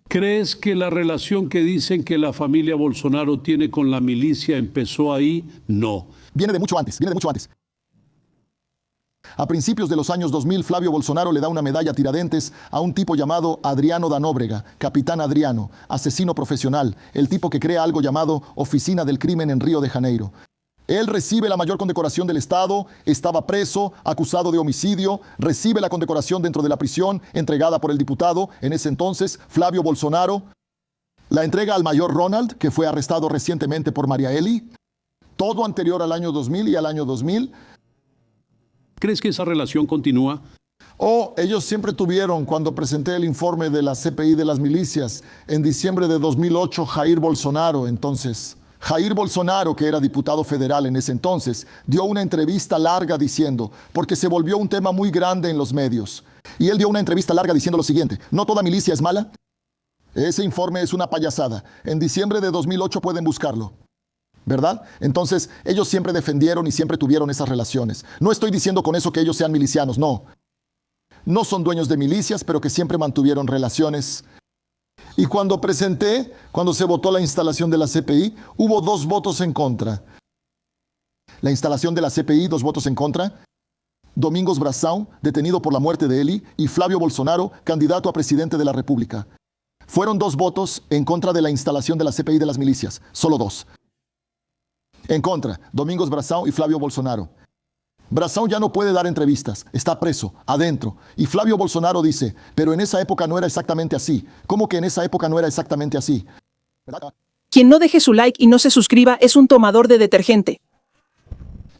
¿Crees que la relación que dicen que la familia Bolsonaro tiene con la milicia empezó ahí? No. Viene de mucho antes, viene de mucho antes. A principios de los años 2000, Flavio Bolsonaro le da una medalla Tiradentes a un tipo llamado Adriano da Nóbrega, Capitán Adriano, asesino profesional, el tipo que crea algo llamado Oficina del Crimen en Río de Janeiro. Él recibe la mayor condecoración del Estado, estaba preso, acusado de homicidio, recibe la condecoración dentro de la prisión, entregada por el diputado, en ese entonces, Flavio Bolsonaro. La entrega al mayor Ronald, que fue arrestado recientemente por María Eli. Todo anterior al año 2000 y al año 2000. ¿Crees que esa relación continúa? Ellos siempre tuvieron, cuando presenté el informe de la CPI de las milicias, en diciembre de 2008, Jair Bolsonaro, Jair Bolsonaro, que era diputado federal en ese entonces, dio una entrevista larga diciendo, porque se volvió un tema muy grande en los medios, y él dio una entrevista larga diciendo lo siguiente: ¿no toda milicia es mala? Ese informe es una payasada. En diciembre de 2008 pueden buscarlo, ¿verdad? Entonces, ellos siempre defendieron y siempre tuvieron esas relaciones. No estoy diciendo con eso que ellos sean milicianos, no. No son dueños de milicias, pero que siempre mantuvieron relaciones. Y cuando se votó la instalación de la CPI, hubo 2 votos en contra. La instalación de la CPI, 2 votos en contra. Domingos Brazão, detenido por la muerte de Eli, y Flavio Bolsonaro, candidato a presidente de la República. Fueron 2 votos en contra de la instalación de la CPI de las milicias, solo 2. En contra, Domingos Brazão y Flavio Bolsonaro. Brazão ya no puede dar entrevistas, está preso, adentro. Y Flavio Bolsonaro dice, pero en esa época no era exactamente así. ¿Cómo que en esa época no era exactamente así? ¿Verdad? Quien no deje su like y no se suscriba es un tomador de detergente.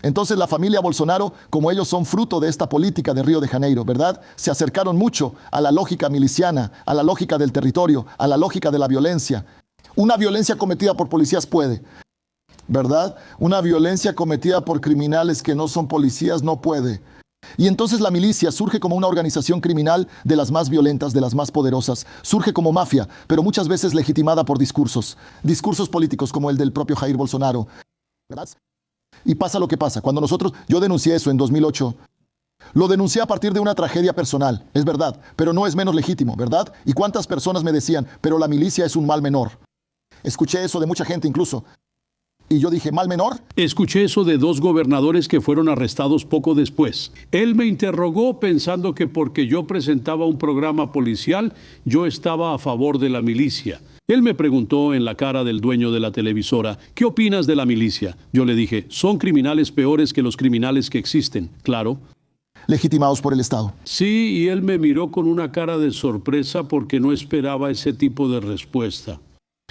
Entonces la familia Bolsonaro, como ellos son fruto de esta política de Río de Janeiro, ¿verdad? Se acercaron mucho a la lógica miliciana, a la lógica del territorio, a la lógica de la violencia. Una violencia cometida por policías puede, ¿verdad? Una violencia cometida por criminales que no son policías no puede. Y entonces la milicia surge como una organización criminal de las más violentas, de las más poderosas. Surge como mafia, pero muchas veces legitimada por discursos políticos como el del propio Jair Bolsonaro, ¿verdad? Y pasa lo que pasa. Yo denuncié eso en 2008. Lo denuncié a partir de una tragedia personal, es verdad, pero no es menos legítimo, ¿verdad? ¿Y cuántas personas me decían, pero la milicia es un mal menor? Escuché eso de mucha gente incluso. Y yo dije, ¿mal menor? Escuché eso de 2 gobernadores que fueron arrestados poco después. Él me interrogó pensando que porque yo presentaba un programa policial, yo estaba a favor de la milicia. Él me preguntó en la cara del dueño de la televisora, ¿qué opinas de la milicia? Yo le dije, son criminales peores que los criminales que existen, claro. Legitimados por el Estado. Sí, y él me miró con una cara de sorpresa porque no esperaba ese tipo de respuesta.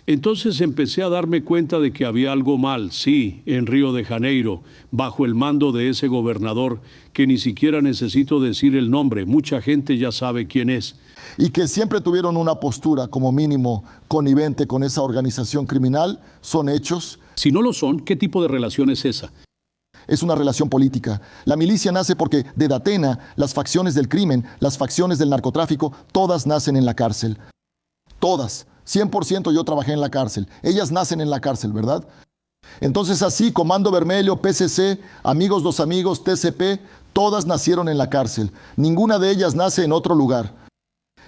Entonces empecé a darme cuenta de que había algo mal, sí, en Río de Janeiro, bajo el mando de ese gobernador, que ni siquiera necesito decir el nombre, mucha gente ya sabe quién es. Y que siempre tuvieron una postura, como mínimo, connivente con esa organización criminal, son hechos. Si no lo son, ¿qué tipo de relación es esa? Es una relación política. La milicia nace porque de Datena, las facciones del crimen, las facciones del narcotráfico, todas nacen en la cárcel. Todas. 100% yo trabajé en la cárcel. Ellas nacen en la cárcel, ¿verdad? Entonces así, Comando Vermelho, PCC, Amigos dos Amigos, TCP, todas nacieron en la cárcel. Ninguna de ellas nace en otro lugar.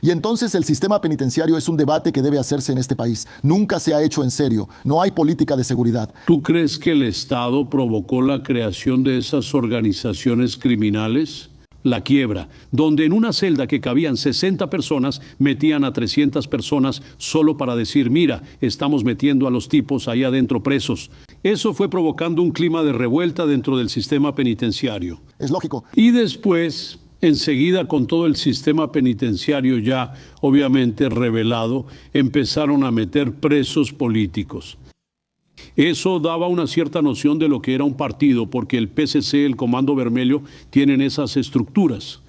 Y entonces el sistema penitenciario es un debate que debe hacerse en este país. Nunca se ha hecho en serio. No hay política de seguridad. ¿Tú crees que el Estado provocó la creación de esas organizaciones criminales? La quiebra, donde en una celda que cabían 60 personas, metían a 300 personas solo para decir, mira, estamos metiendo a los tipos ahí adentro presos. Eso fue provocando un clima de revuelta dentro del sistema penitenciario. Es lógico. Y después, enseguida, con todo el sistema penitenciario ya obviamente revelado, empezaron a meter presos políticos. Eso daba una cierta noción de lo que era un partido, porque el PCC, el Comando Vermelho, tienen esas estructuras.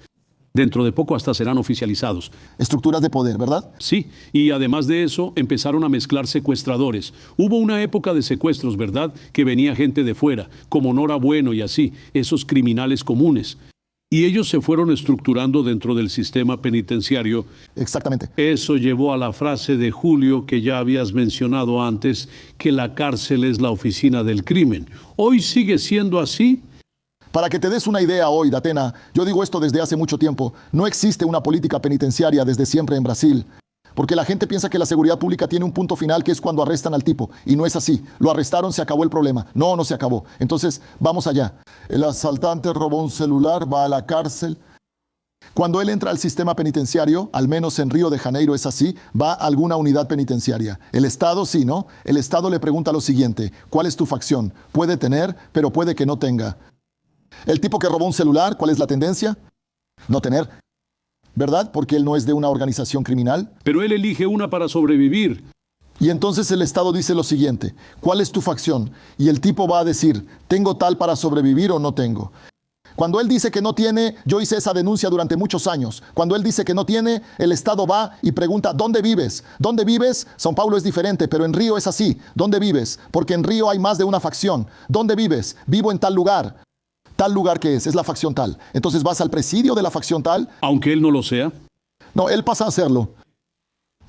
Dentro de poco hasta serán oficializados. Estructuras de poder, ¿verdad? Sí, y además de eso empezaron a mezclar secuestradores. Hubo una época de secuestros, ¿verdad? Que venía gente de fuera, como Nora Bueno y así, esos criminales comunes. Y ellos se fueron estructurando dentro del sistema penitenciario. Exactamente. Eso llevó a la frase de Julio que ya habías mencionado antes, que la cárcel es la oficina del crimen. ¿Hoy sigue siendo así? Para que te des una idea hoy, Datena, yo digo esto desde hace mucho tiempo, no existe una política penitenciaria desde siempre en Brasil. Porque la gente piensa que la seguridad pública tiene un punto final, que es cuando arrestan al tipo. Y no es así. Lo arrestaron, se acabó el problema. No, no se acabó. Entonces, vamos allá. El asaltante robó un celular, va a la cárcel. Cuando él entra al sistema penitenciario, al menos en Río de Janeiro es así, va a alguna unidad penitenciaria. El Estado sí, ¿no? El Estado le pregunta lo siguiente: ¿cuál es tu facción? Puede tener, pero puede que no tenga. El tipo que robó un celular, ¿cuál es la tendencia? No tener. ¿Verdad? Porque él no es de una organización criminal. Pero él elige una para sobrevivir. Y entonces el Estado dice lo siguiente: ¿cuál es tu facción? Y el tipo va a decir: ¿tengo tal para sobrevivir o no tengo? Cuando él dice que no tiene, yo hice esa denuncia durante muchos años. Cuando él dice que no tiene, el Estado va y pregunta: ¿dónde vives? ¿Dónde vives? São Paulo es diferente, pero en Río es así. ¿Dónde vives? Porque en Río hay más de una facción. ¿Dónde vives? Vivo en tal lugar. ¿Tal lugar que es la facción tal. Entonces vas al presidio de la facción tal. Aunque él no lo sea. No, él pasa a hacerlo.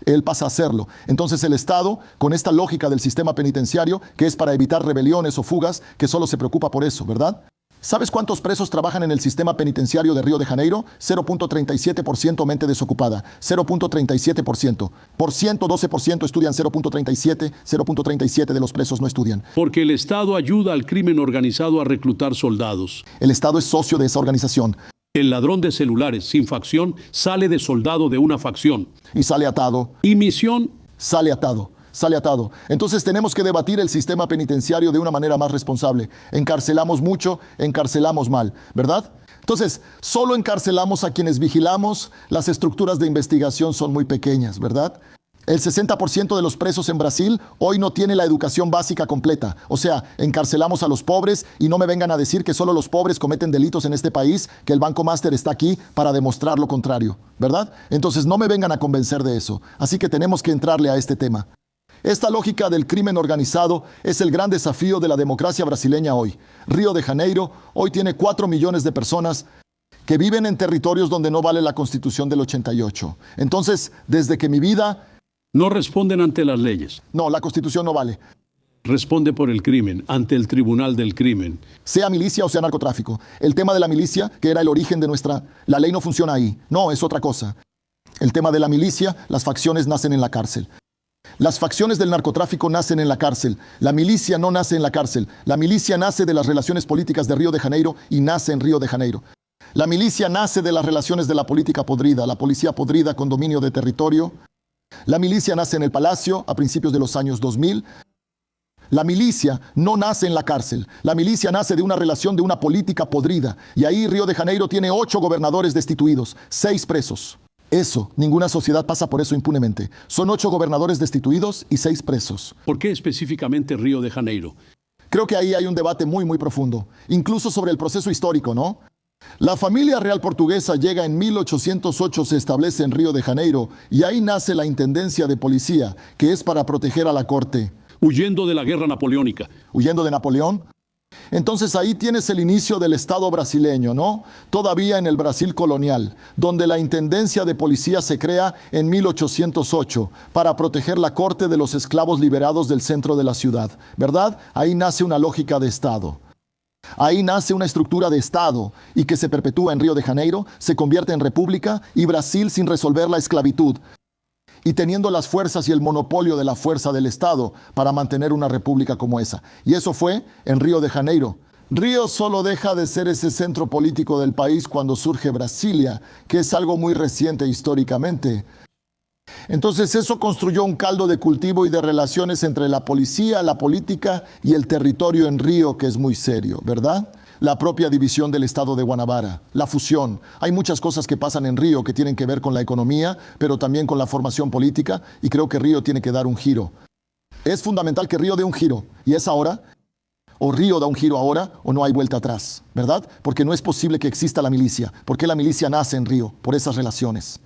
Él pasa a hacerlo. Entonces el Estado, con esta lógica del sistema penitenciario, que es para evitar rebeliones o fugas, que solo se preocupa por eso, ¿verdad? ¿Sabes cuántos presos trabajan en el sistema penitenciario de Río de Janeiro? 0.37% mente desocupada. 0.37%. Por 112% estudian 0.37. 0.37 de los presos no estudian. Porque el Estado ayuda al crimen organizado a reclutar soldados. El Estado es socio de esa organización. El ladrón de celulares sin facción sale de soldado de una facción. Y sale atado. Y misión. Sale atado. Sale atado. Entonces tenemos que debatir el sistema penitenciario de una manera más responsable. Encarcelamos mucho, encarcelamos mal, ¿verdad? Entonces, solo encarcelamos a quienes vigilamos, las estructuras de investigación son muy pequeñas, ¿verdad? El 60% de los presos en Brasil hoy no tiene la educación básica completa. O sea, encarcelamos a los pobres y no me vengan a decir que solo los pobres cometen delitos en este país, que el Banco Master está aquí para demostrar lo contrario, ¿verdad? Entonces no me vengan a convencer de eso. Así que tenemos que entrarle a este tema. Esta lógica del crimen organizado es el gran desafío de la democracia brasileña hoy. Río de Janeiro hoy tiene 4 millones de personas que viven en territorios donde no vale la Constitución del 88. Entonces, desde que mi vida... No responden ante las leyes. No, la Constitución no vale. Responde por el crimen, ante el tribunal del crimen. Sea milicia o sea narcotráfico. El tema de la milicia, que era el origen de nuestra... La ley no funciona ahí. No, es otra cosa. El tema de la milicia, las facciones nacen en la cárcel. Las facciones del narcotráfico nacen en la cárcel. La milicia no nace en la cárcel. La milicia nace de las relaciones políticas de Río de Janeiro y nace en Río de Janeiro. La milicia nace de las relaciones de la política podrida, la policía podrida con dominio de territorio. La milicia nace en el Palacio a principios de los años 2000. La milicia no nace en la cárcel. La milicia nace de una relación de una política podrida. Y ahí Río de Janeiro tiene 8 gobernadores destituidos, 6 presos. Eso, ninguna sociedad pasa por eso impunemente. Son 8 gobernadores destituidos y 6 presos. ¿Por qué específicamente Río de Janeiro? Creo que ahí hay un debate muy, muy profundo, incluso sobre el proceso histórico, ¿no? La familia real portuguesa llega en 1808, se establece en Río de Janeiro, y ahí nace la intendencia de policía, que es para proteger a la corte. Huyendo de la guerra napoleónica. Huyendo de Napoleón. Entonces ahí tienes el inicio del Estado brasileño, ¿no? Todavía en el Brasil colonial, donde la intendencia de policía se crea en 1808 para proteger la corte de los esclavos liberados del centro de la ciudad, ¿verdad? Ahí nace una lógica de Estado. Ahí nace una estructura de Estado y que se perpetúa en Río de Janeiro, se convierte en república y Brasil sin resolver la esclavitud y teniendo las fuerzas y el monopolio de la fuerza del Estado para mantener una república como esa. Y eso fue en Río de Janeiro. Río solo deja de ser ese centro político del país cuando surge Brasilia, que es algo muy reciente históricamente. Entonces eso construyó un caldo de cultivo y de relaciones entre la policía, la política y el territorio en Río, que es muy serio, ¿verdad? La propia división del estado de Guanabara, la fusión. Hay muchas cosas que pasan en Río que tienen que ver con la economía, pero también con la formación política, y creo que Río tiene que dar un giro. Es fundamental que Río dé un giro, y es ahora, o Río da un giro ahora, o no hay vuelta atrás, ¿verdad? Porque no es posible que exista la milicia, porque la milicia nace en Río, por esas relaciones.